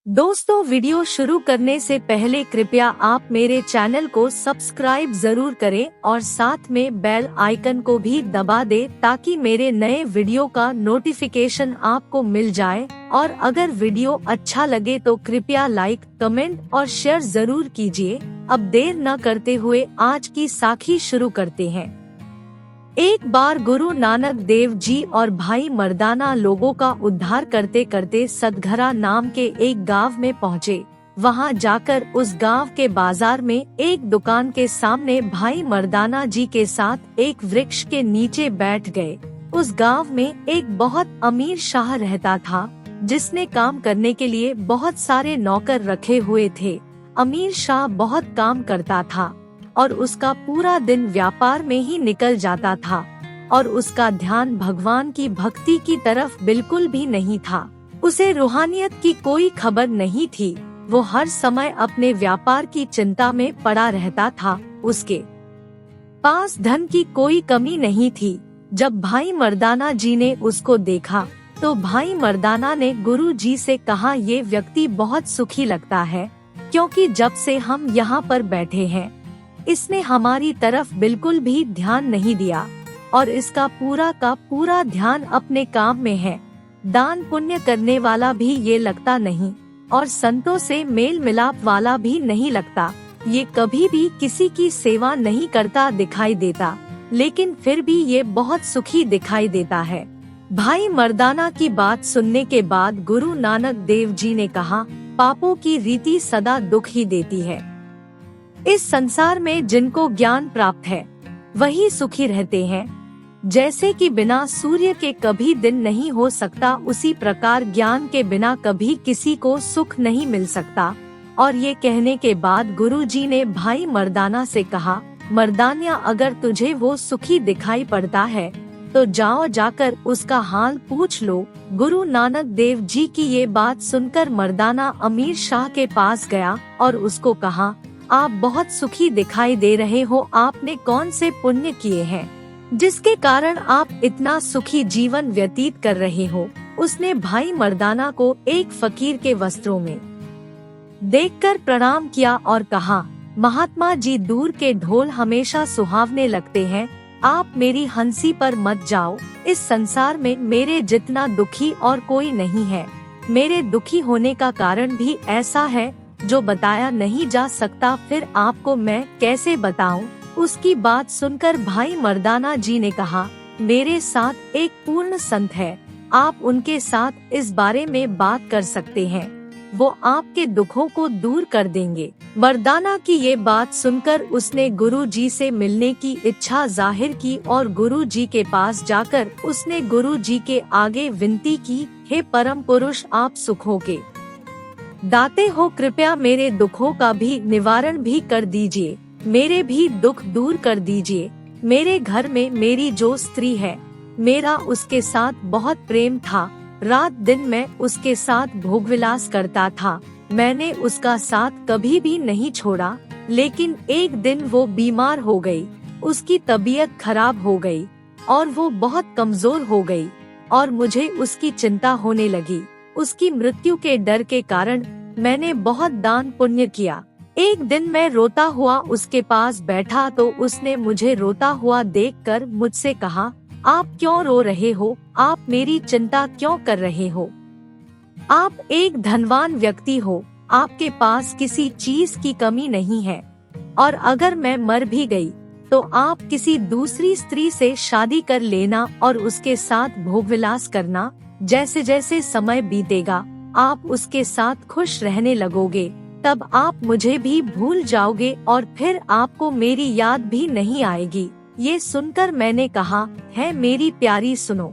दोस्तों, वीडियो शुरू करने से पहले कृपया आप मेरे चैनल को सब्सक्राइब जरूर करें और साथ में बेल आइकन को भी दबा दें ताकि मेरे नए वीडियो का नोटिफिकेशन आपको मिल जाए। और अगर वीडियो अच्छा लगे तो कृपया लाइक, कमेंट और शेयर जरूर कीजिए। अब देर न करते हुए आज की साखी शुरू करते हैं। एक बार गुरु नानक देव जी और भाई मर्दाना लोगों का उद्धार करते करते सतघरा नाम के एक गांव में पहुँचे। वहां जाकर उस गांव के बाजार में एक दुकान के सामने भाई मर्दाना जी के साथ एक वृक्ष के नीचे बैठ गए। उस गांव में एक बहुत अमीर शाह रहता था जिसने काम करने के लिए बहुत सारे नौकर रखे हुए थे। अमीर शाह बहुत काम करता था और उसका पूरा दिन व्यापार में ही निकल जाता था और उसका ध्यान भगवान की भक्ति की तरफ बिल्कुल भी नहीं था। उसे रूहानियत की कोई खबर नहीं थी। वो हर समय अपने व्यापार की चिंता में पड़ा रहता था। उसके पास धन की कोई कमी नहीं थी। जब भाई मर्दाना जी ने उसको देखा तो भाई मर्दाना ने गुरु जी से कहा, ये व्यक्ति बहुत सुखी लगता है क्योंकि जब से हम यहाँ पर बैठे हैं इसने हमारी तरफ बिल्कुल भी ध्यान नहीं दिया और इसका पूरा का पूरा ध्यान अपने काम में है। दान पुण्य करने वाला भी ये लगता नहीं और संतों से मेल मिलाप वाला भी नहीं लगता। ये कभी भी किसी की सेवा नहीं करता दिखाई देता, लेकिन फिर भी ये बहुत सुखी दिखाई देता है। भाई मर्दाना की बात सुनने के बाद गुरु नानक देव जी ने कहा, पापों की रीति सदा दुख ही देती है। इस संसार में जिनको ज्ञान प्राप्त है वही सुखी रहते हैं। जैसे कि बिना सूर्य के कभी दिन नहीं हो सकता, उसी प्रकार ज्ञान के बिना कभी किसी को सुख नहीं मिल सकता। और ये कहने के बाद गुरुजी ने भाई मर्दाना से कहा, मर्दानिया, अगर तुझे वो सुखी दिखाई पड़ता है तो जाओ जाकर उसका हाल पूछ लो। गुरु नानक देव जी की ये बात सुनकर मर्दाना अमीर शाह के पास गया और उसको कहा, आप बहुत सुखी दिखाई दे रहे हो। आपने कौन से पुण्य किए हैं जिसके कारण आप इतना सुखी जीवन व्यतीत कर रहे हो? उसने भाई मर्दाना को एक फकीर के वस्त्रों में देखकर प्रणाम किया और कहा, महात्मा जी, दूर के ढोल हमेशा सुहावने लगते हैं। आप मेरी हंसी पर मत जाओ। इस संसार में मेरे जितना दुखी और कोई नहीं है। मेरे दुखी होने का कारण भी ऐसा है जो बताया नहीं जा सकता, फिर आपको मैं कैसे बताऊं? उसकी बात सुनकर भाई मर्दाना जी ने कहा, मेरे साथ एक पूर्ण संत है, आप उनके साथ इस बारे में बात कर सकते हैं। वो आपके दुखों को दूर कर देंगे। मर्दाना की ये बात सुनकर उसने गुरु जी से मिलने की इच्छा जाहिर की और गुरु जी के पास जाकर उसने गुरु जी के आगे विनती की, हे परम पुरुष, आप सुखों के दाते हो, कृपया मेरे दुखों का भी निवारण भी कर दीजिए। मेरे भी दुख दूर कर दीजिए। मेरे घर में मेरी जो स्त्री है, मेरा उसके साथ बहुत प्रेम था। रात दिन मैं उसके साथ भोगविलास करता था। मैंने उसका साथ कभी भी नहीं छोड़ा, लेकिन एक दिन वो बीमार हो गई। उसकी तबीयत खराब हो गई और वो बहुत कमजोर हो गई और मुझे उसकी चिंता होने लगी। उसकी मृत्यु के डर के कारण मैंने बहुत दान पुण्य किया। एक दिन मैं रोता हुआ उसके पास बैठा तो उसने मुझे रोता हुआ देखकर मुझसे कहा, आप क्यों रो रहे हो? आप मेरी चिंता क्यों कर रहे हो? आप एक धनवान व्यक्ति हो, आपके पास किसी चीज की कमी नहीं है और अगर मैं मर भी गई तो आप किसी दूसरी स्त्री से शादी कर लेना और उसके साथ भोगविलास करना। जैसे जैसे समय बीतेगा आप उसके साथ खुश रहने लगोगे, तब आप मुझे भी भूल जाओगे और फिर आपको मेरी याद भी नहीं आएगी। ये सुनकर मैंने कहा, है मेरी प्यारी, सुनो,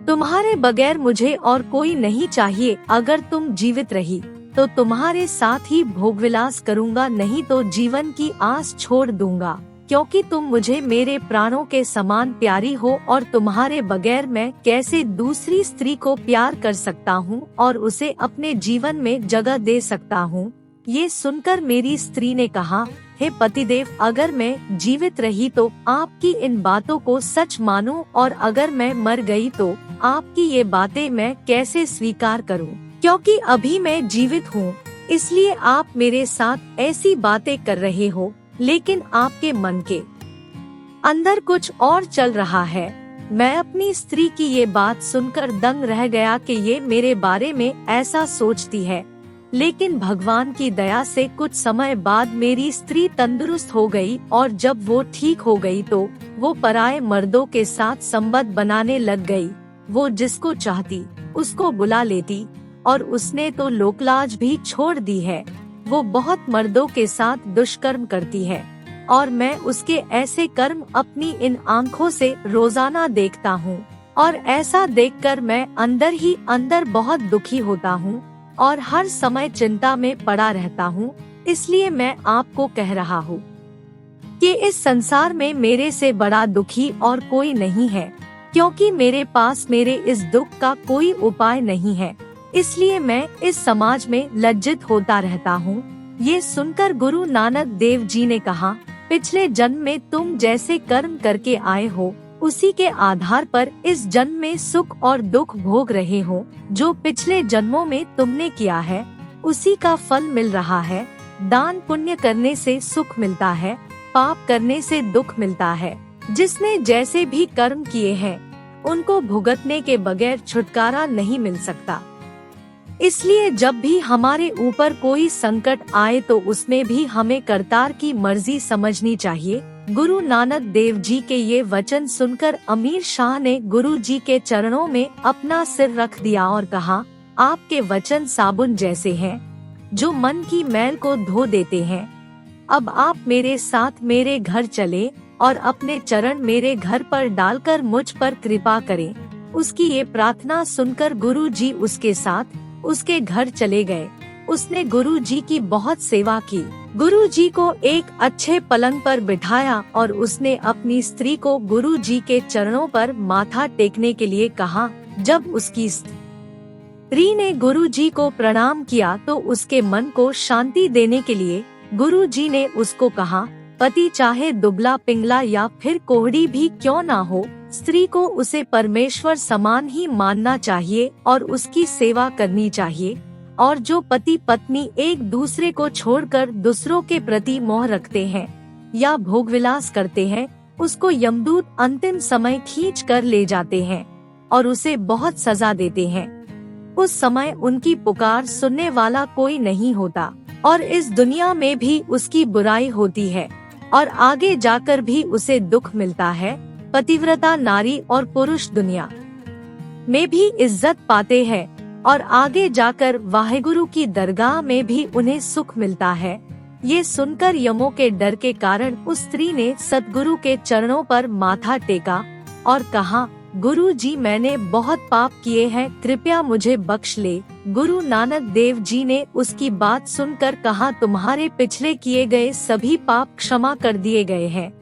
तुम्हारे बगैर मुझे और कोई नहीं चाहिए। अगर तुम जीवित रही तो तुम्हारे साथ ही भोगविलास करूँगा, नहीं तो जीवन की आस छोड़ दूंगा, क्योंकि तुम मुझे मेरे प्राणों के समान प्यारी हो और तुम्हारे बगैर मैं कैसे दूसरी स्त्री को प्यार कर सकता हूँ और उसे अपने जीवन में जगह दे सकता हूँ। ये सुनकर मेरी स्त्री ने कहा, हे पतिदेव, अगर मैं जीवित रही तो आपकी इन बातों को सच मानूं और अगर मैं मर गई तो आपकी ये बातें मैं कैसे स्वीकार करूं? क्योंकि अभी मैं जीवित हूँ, इसलिए आप मेरे साथ ऐसी बातें कर रहे हो, लेकिन आपके मन के अंदर कुछ और चल रहा है। मैं अपनी स्त्री की ये बात सुनकर दंग रह गया कि ये मेरे बारे में ऐसा सोचती है। लेकिन भगवान की दया से कुछ समय बाद मेरी स्त्री तंदुरुस्त हो गई, और जब वो ठीक हो गई तो वो पराये मर्दों के साथ संबंध बनाने लग गई। वो जिसको चाहती उसको बुला लेती, और उसने तो लोकलाज भी छोड़ दी है। वो बहुत मर्दों के साथ दुष्कर्म करती है, और मैं उसके ऐसे कर्म अपनी इन आँखों से रोजाना देखता हूँ, और ऐसा देखकर मैं अंदर ही अंदर बहुत दुखी होता हूँ और हर समय चिंता में पड़ा रहता हूँ। इसलिए मैं आपको कह रहा हूँ कि इस संसार में मेरे से बड़ा दुखी और कोई नहीं है, क्योंकि मेरे पास मेरे इस दुख का कोई उपाय नहीं है। इसलिए मैं इस समाज में लज्जित होता रहता हूँ। ये सुनकर गुरु नानक देव जी ने कहा, पिछले जन्म में तुम जैसे कर्म करके आए हो, उसी के आधार पर इस जन्म में सुख और दुख भोग रहे हो। जो पिछले जन्मों में तुमने किया है, उसी का फल मिल रहा है। दान पुण्य करने से सुख मिलता है, पाप करने से दुख मिलता है। जिसने जैसे भी कर्म किए हैं, उनको भुगतने के बगैर छुटकारा नहीं मिल सकता। इसलिए जब भी हमारे ऊपर कोई संकट आए तो उसमें भी हमें करतार की मर्जी समझनी चाहिए। गुरु नानक देव जी के ये वचन सुनकर अमीर शाह ने गुरु जी के चरणों में अपना सिर रख दिया और कहा, आपके वचन साबुन जैसे हैं, जो मन की मैल को धो देते हैं। अब आप मेरे साथ मेरे घर चले और अपने चरण मेरे घर पर डालकर मुझ पर कृपा करें। उसकी ये प्रार्थना सुनकर गुरु जी उसके साथ उसके घर चले गए। उसने गुरु जी की बहुत सेवा की। गुरु जी को एक अच्छे पलंग पर बिठाया और उसने अपनी स्त्री को गुरु जी के चरणों पर माथा टेकने के लिए कहा। जब उसकी स्त्री ने गुरु जी को प्रणाम किया तो उसके मन को शांति देने के लिए गुरु जी ने उसको कहा, पति चाहे दुबला पिंगला या फिर कोहड़ी भी क्यों ना हो, स्त्री को उसे परमेश्वर समान ही मानना चाहिए और उसकी सेवा करनी चाहिए। और जो पति पत्नी एक दूसरे को छोड़कर दूसरों के प्रति मोह रखते हैं या भोगविलास करते हैं, उसको यमदूत अंतिम समय खींच कर ले जाते हैं और उसे बहुत सजा देते हैं। उस समय उनकी पुकार सुनने वाला कोई नहीं होता और इस दुनिया में भी उसकी बुराई होती है और आगे जाकर भी उसे दुख मिलता है। पतिव्रता नारी और पुरुष दुनिया में भी इज्जत पाते हैं और आगे जाकर वाहेगुरु की दरगाह में भी उन्हें सुख मिलता है। ये सुनकर यमों के डर के कारण उस स्त्री ने सद्गुरु के चरणों पर माथा टेका और कहा, गुरु जी मैंने बहुत पाप किए हैं, कृपया मुझे बख्श ले। गुरु नानक देव जी ने उसकी बात सुनकर कहा, तुम्हारे पिछले किए गए सभी पाप क्षमा कर दिए गए हैं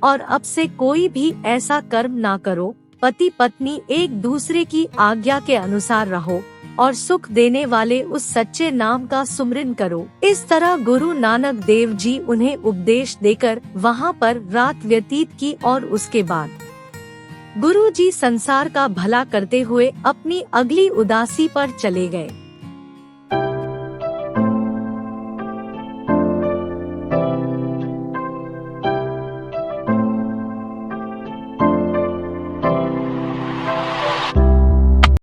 और अब से कोई भी ऐसा कर्म ना करो। पति पत्नी एक दूसरे की आज्ञा के अनुसार रहो और सुख देने वाले उस सच्चे नाम का सुमिरन करो। इस तरह गुरु नानक देव जी उन्हें उपदेश देकर वहाँ पर रात व्यतीत की और उसके बाद गुरु जी संसार का भला करते हुए अपनी अगली उदासी पर चले गए।